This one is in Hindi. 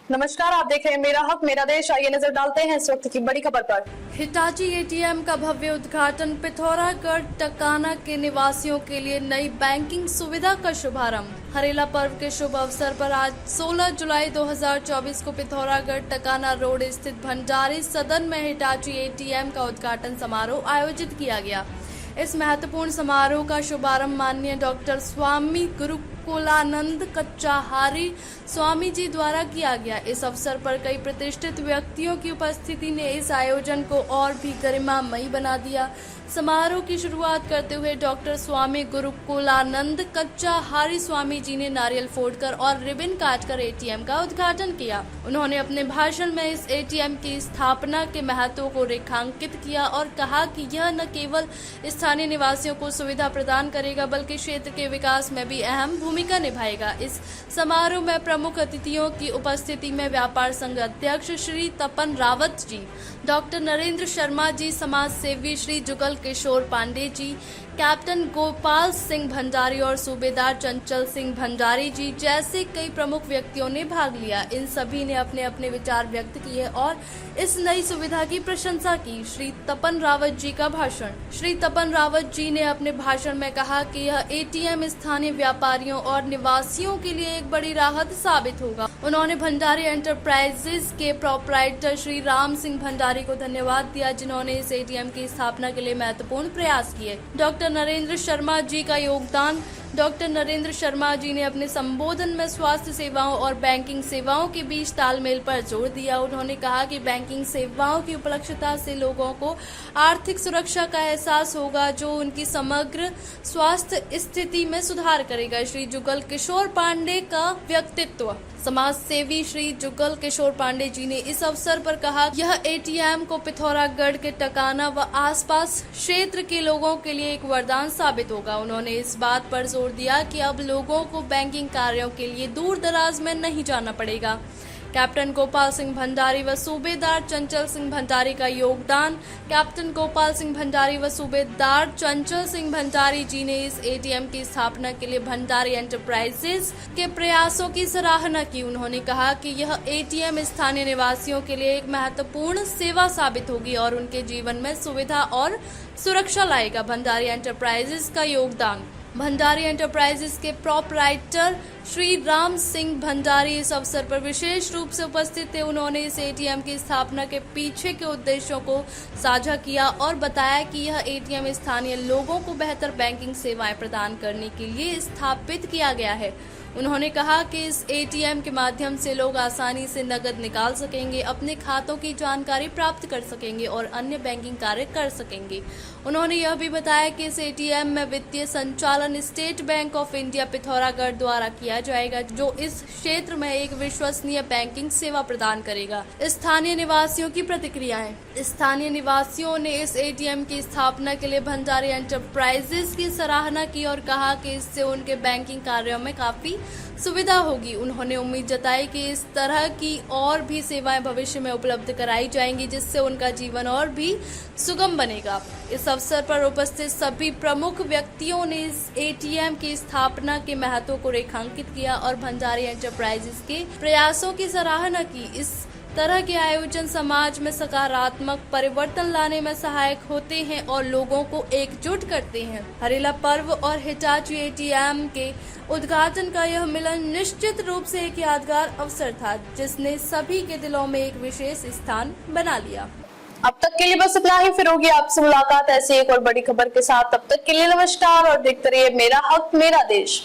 नमस्कार, आप देख रहे हैं मेरा हक मेरा देश। आइए नजर डालते हैं इस वक्त की बड़ी खबर पर। हिटाची एटीएम का भव्य उद्घाटन, पिथौरागढ़ टकाना के निवासियों के लिए नई बैंकिंग सुविधा का शुभारंभ। हरेला पर्व के शुभ अवसर पर आज 16 जुलाई 2024 को पिथौरागढ़ टकाना रोड स्थित भंडारी सदन में हिटाची एटीएम का उद्घाटन समारोह आयोजित किया गया। इस महत्वपूर्ण समारोह का शुभारंभ माननीय डॉक्टर स्वामी गुरुकुलानंद कच्चाहारी स्वामी जी द्वारा किया गया। इस अवसर पर कई प्रतिष्ठित व्यक्तियों की उपस्थिति ने इस आयोजन को और भी गरिमामयी बना दिया। समारोह की शुरुआत करते हुए डॉक्टर स्वामी गुरुकुलानंद कच्चाहारी स्वामी जी ने नारियल फोड़कर और रिबन काटकर एटीएम का उद्घाटन किया। उन्होंने अपने भाषण में इस एटीएम की स्थापना के महत्व को रेखांकित किया और कहा कि यह न केवल स्थानीय निवासियों को सुविधा प्रदान करेगा बल्कि क्षेत्र के विकास में भी अहम भूमिका निभाएगा। इस समारोह में प्रमुख अतिथियों की उपस्थिति में व्यापार संघ अध्यक्ष श्री तपन रावत जी, डॉक्टर नरेंद्र शर्मा जी, समाज सेवी श्री जुगल किशोर पांडे जी, कैप्टन गोपाल सिंह भंडारी और सूबेदार चंचल सिंह भंडारी जी जैसे कई प्रमुख व्यक्तियों ने भाग लिया। इन सभी ने अपने अपने विचार व्यक्त किए और इस नई सुविधा की प्रशंसा की। श्री तपन रावत जी का भाषण। श्री तपन रावत जी ने अपने भाषण में कहा कि यह एटीएम स्थानीय व्यापारियों और निवासियों के लिए एक बड़ी राहत साबित होगा। उन्होंने भंडारी एंटरप्राइजेज के प्रोप्राइटर श्री राम सिंह भंडारी को धन्यवाद दिया, जिन्होंने इस एटीएम की स्थापना के लिए महत्वपूर्ण प्रयास किए। डॉक्टर नरेंद्र शर्मा जी का योगदान। डॉक्टर नरेंद्र शर्मा जी ने अपने संबोधन में स्वास्थ्य सेवाओं और बैंकिंग सेवाओं के बीच तालमेल पर जोर दिया। उन्होंने कहा कि बैंकिंग सेवाओं की उपलब्धता से लोगों को आर्थिक सुरक्षा का एहसास होगा, जो उनकी समग्र स्वास्थ्य स्थिति में सुधार करेगा। श्री जुगल किशोर पांडे का व्यक्तित्व। समाज सेवी श्री जुगल किशोर पांडे जी ने इस अवसर पर कहा, यह एटीएम को पिथौरागढ़ के टकाना व आसपास क्षेत्र के लोगों के लिए एक वरदान साबित होगा। उन्होंने इस बात पर जोर दिया कि अब लोगों को बैंकिंग कार्यों के लिए दूर दराज में नहीं जाना पड़ेगा। कैप्टन गोपाल सिंह भंडारी व सूबेदार चंचल सिंह भंडारी का योगदान। कैप्टन गोपाल सिंह भंडारी व सूबेदार चंचल सिंह भंडारी जी ने इस एटीएम की स्थापना के लिए भंडारी एंटरप्राइजेज के प्रयासों की सराहना की। उन्होंने कहा कि यह एटीएम स्थानीय निवासियों के लिए एक महत्वपूर्ण सेवा साबित होगी और उनके जीवन में सुविधा और सुरक्षा लाएगा। भंडारी एंटरप्राइजेज का योगदान। भंडारी एंटरप्राइजेज के प्रोप्राइटर श्री राम सिंह भंडारी इस अवसर पर विशेष रूप से उपस्थित थे। उन्होंने इस एटीएम की स्थापना के पीछे के उद्देश्यों को साझा किया और बताया कि यह एटीएम स्थानीय लोगों को बेहतर बैंकिंग सेवाएं प्रदान करने के लिए स्थापित किया गया है। उन्होंने कहा कि इस एटीएम के माध्यम से लोग आसानी से नकद निकाल सकेंगे, अपने खातों की जानकारी प्राप्त कर सकेंगे और अन्य बैंकिंग कार्य कर सकेंगे। उन्होंने यह भी बताया कि इस एटीएम में वित्तीय संचालन state bank of India Pithoragarh द्वारा किया जाएगा, जो इस क्षेत्र में एक विश्वसनीय बैंकिंग सेवा प्रदान करेगा। स्थानीय निवासियों की प्रतिक्रियाएं। स्थानीय निवासियों ने इस एटीएम की स्थापना के लिए भंडारी एंटरप्राइजेज की सराहना की और कहा कि इससे उनके बैंकिंग कार्यों में काफी सुविधा होगी। उन्होंने उम्मीद जताई कि इस तरह की और भी सेवाएं भविष्य में उपलब्ध कराई जाएंगी, जिससे उनका जीवन और भी सुगम बनेगा। इस अवसर पर उपस्थित सभी प्रमुख व्यक्तियों ने इस एटीएम की स्थापना के महत्व को रेखांकित किया और भंडारी एंटरप्राइजेज के प्रयासों की सराहना की। इस तरह के आयोजन समाज में सकारात्मक परिवर्तन लाने में सहायक होते हैं और लोगों को एकजुट करते हैं। हरेला पर्व और हिटाची एटीएम के उद्घाटन का यह मिलन निश्चित रूप से एक यादगार अवसर था, जिसने सभी के दिलों में एक विशेष स्थान बना लिया। अब तक के लिए बस इतना ही। फिर होगी आपसे मुलाकात ऐसी एक और बड़ी खबर के साथ। तब तक के लिए नमस्कार और देखते रहिए मेरा हक मेरा देश।